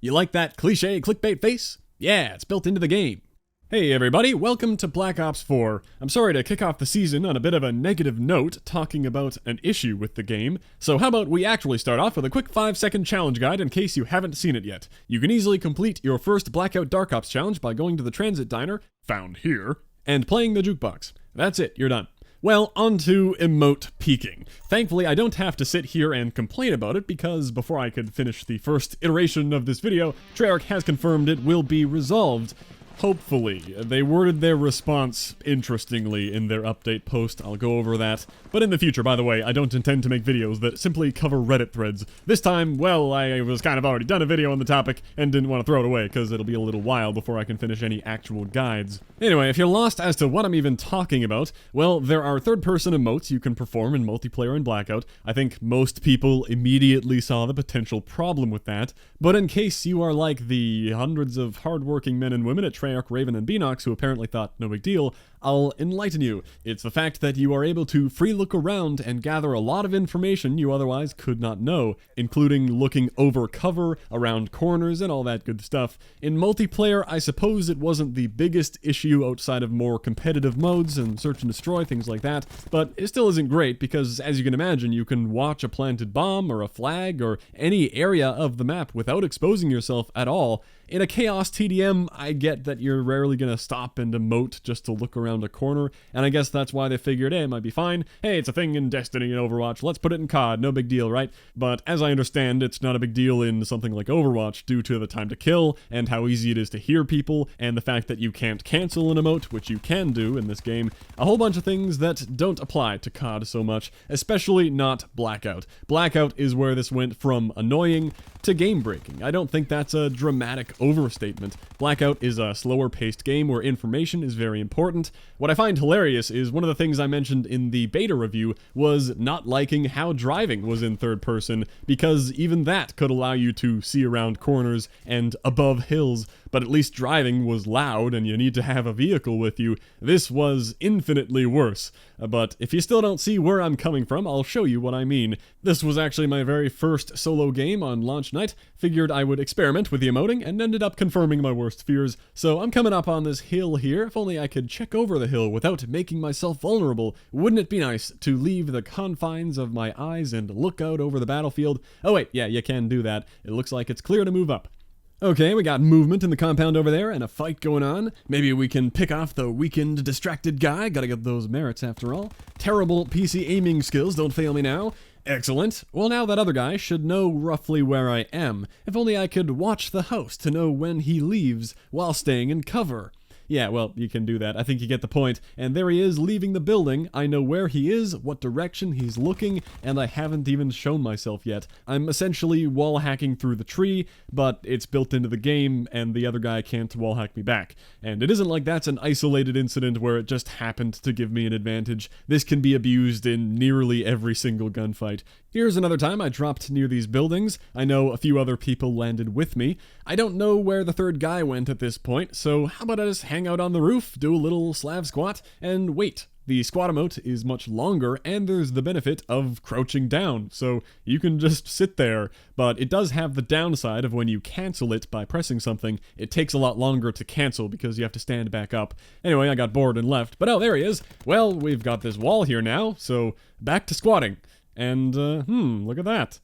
You like that cliche clickbait face? Yeah, it's built into the game. Hey everybody, welcome to Black Ops 4. I'm sorry to kick off the season on a bit of a negative note, talking about an issue with the game. So how about we actually start off with a quick 5-second challenge guide in case you haven't seen it yet. You can easily complete your first Blackout Dark Ops challenge by going to the transit diner, found here, and playing the jukebox. That's it, you're done. Well, on to emote peaking. Thankfully, I don't have to sit here and complain about it because before I could finish the first iteration of this video, Treyarch has confirmed it will be resolved. Hopefully. They worded their response interestingly in their update post. I'll go over that. But in the future, by the way, I don't intend to make videos that simply cover Reddit threads. This time, well, I was kind of already done a video on the topic and didn't want to throw it away because it'll be a little while before I can finish any actual guides. Anyway, if you're lost as to what I'm even talking about, well, there are third-person emotes you can perform in multiplayer and Blackout. I think most people immediately saw the potential problem with that. But in case you are like the hundreds of hardworking men and women at Treyarch, Raven, and Beanox who apparently thought no big deal, I'll enlighten you. It's the fact that you are able to free look around and gather a lot of information you otherwise could not know, including looking over cover, around corners, and all that good stuff. In multiplayer, I suppose it wasn't the biggest issue outside of more competitive modes and search and destroy, things like that, but it still isn't great because, as you can imagine, you can watch a planted bomb or a flag or any area of the map without exposing yourself at all. In a Chaos TDM, I get that you're rarely gonna stop and emote just to look around a corner, and I guess that's why they figured, hey, it might be fine. Hey, it's a thing in Destiny and Overwatch, let's put it in COD, no big deal, right? But as I understand, it's not a big deal in something like Overwatch due to the time to kill, and how easy it is to hear people, and the fact that you can't cancel an emote, which you can do in this game. A whole bunch of things that don't apply to COD so much, especially not Blackout. Blackout is where this went from annoying to game-breaking. I don't think that's a dramatic overstatement. Blackout is a slower-paced game where information is very important. What I find hilarious is one of the things I mentioned in the beta review was not liking how driving was in third person, because even that could allow you to see around corners and above hills, but at least driving was loud and you need to have a vehicle with you. This was infinitely worse. But if you still don't see where I'm coming from, I'll show you what I mean. This was actually my very first solo game on launch night. Figured I would experiment with the emoting and ended up confirming my worst fears. So I'm coming up on this hill here. If only I could check over the hill without making myself vulnerable. Wouldn't it be nice to leave the confines of my eyes and look out over the battlefield? Oh wait, yeah, you can do that. It looks like it's clear to move up. Okay, we got movement in the compound over there and a fight going on. Maybe we can pick off the weakened, distracted guy. Gotta get those merits after all. Terrible PC aiming skills, don't fail me now. Excellent. Well, now that other guy should know roughly where I am. If only I could watch the house to know when he leaves while staying in cover. Yeah, well, you can do that. I think you get the point. And there he is leaving the building. I know where he is, what direction he's looking, and I haven't even shown myself yet. I'm essentially wall hacking through the tree, but it's built into the game, and the other guy can't wall hack me back. And it isn't like that's an isolated incident where it just happened to give me an advantage. This can be abused in nearly every single gunfight. Here's another time I dropped near these buildings. I know a few other people landed with me. I don't know where the third guy went at this point, so how about I just hang out on the roof, do a little Slav squat, and wait. The squat emote is much longer, and there's the benefit of crouching down, so you can just sit there, but it does have the downside of when you cancel it by pressing something, it takes a lot longer to cancel because you have to stand back up. Anyway, I got bored and left, but oh, there he is. Well, we've got this wall here now, so back to squatting. And, look at that.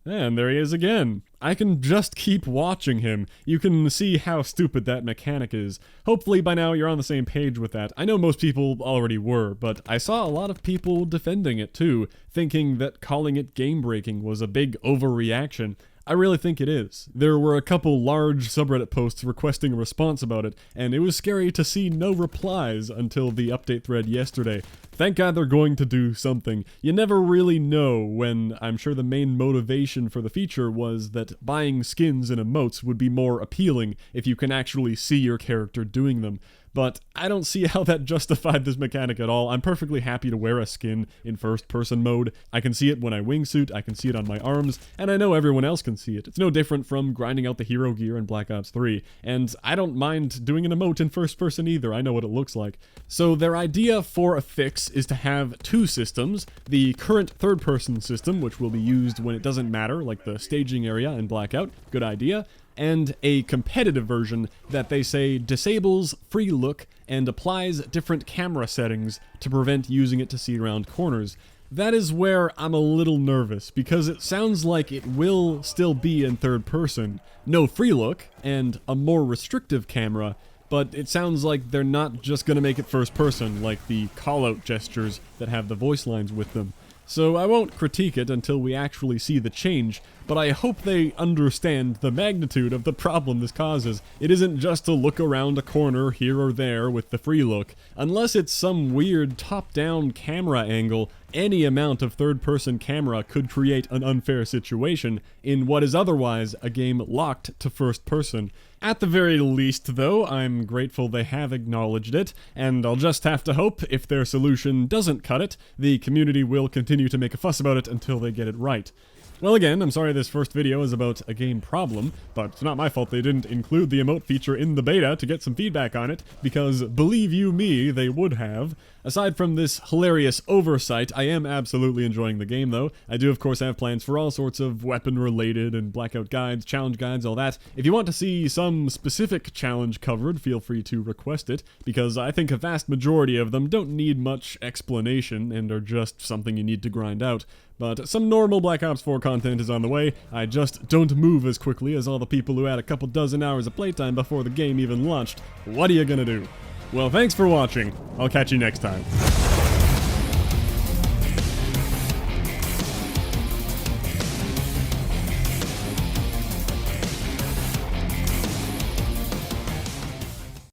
And there he is again. I can just keep watching him. You can see how stupid that mechanic is. Hopefully by now you're on the same page with that. I know most people already were, but I saw a lot of people defending it too, thinking that calling it game-breaking was a big overreaction. I really think it is. There were a couple large subreddit posts requesting a response about it, and it was scary to see no replies until the update thread yesterday. Thank God they're going to do something. You never really know when I'm sure the main motivation for the feature was that buying skins and emotes would be more appealing if you can actually see your character doing them. But I don't see how that justified this mechanic at all. I'm perfectly happy to wear a skin in first-person mode. I can see it when I wingsuit, I can see it on my arms, and I know everyone else can see it. It's no different from grinding out the hero gear in Black Ops 3, and I don't mind doing an emote in first-person either. I know what it looks like. So their idea for a fix is to have two systems. The current third-person system, which will be used when it doesn't matter, like the staging area in Blackout. Good idea. and a competitive version that they say disables free look and applies different camera settings to prevent using it to see around corners. That is where I'm a little nervous, because it sounds like it will still be in third person, no free look, and a more restrictive camera, but it sounds like they're not just gonna make it first person, like the call-out gestures that have the voice lines with them. So I won't critique it until we actually see the change, but I hope they understand the magnitude of the problem this causes. It isn't just to look around a corner here or there with the free look. Unless it's some weird top-down camera angle, any amount of third-person camera could create an unfair situation in what is otherwise a game locked to first person. At the very least, though, I'm grateful they have acknowledged it, and I'll just have to hope, if their solution doesn't cut it, the community will continue to make a fuss about it until they get it right. Well, again, I'm sorry this first video is about a game problem, but it's not my fault they didn't include the emote feature in the beta to get some feedback on it, because believe you me, they would have. Aside from this hilarious oversight, I am absolutely enjoying the game, though. I do, of course, have plans for all sorts of weapon-related and Blackout guides, challenge guides, all that. If you want to see some specific challenge covered, feel free to request it, because I think a vast majority of them don't need much explanation and are just something you need to grind out. But some normal Black Ops 4 content is on the way. I just don't move as quickly as all the people who had a couple dozen hours of playtime before the game even launched. What are you gonna do? Well, thanks for watching. I'll catch you next time.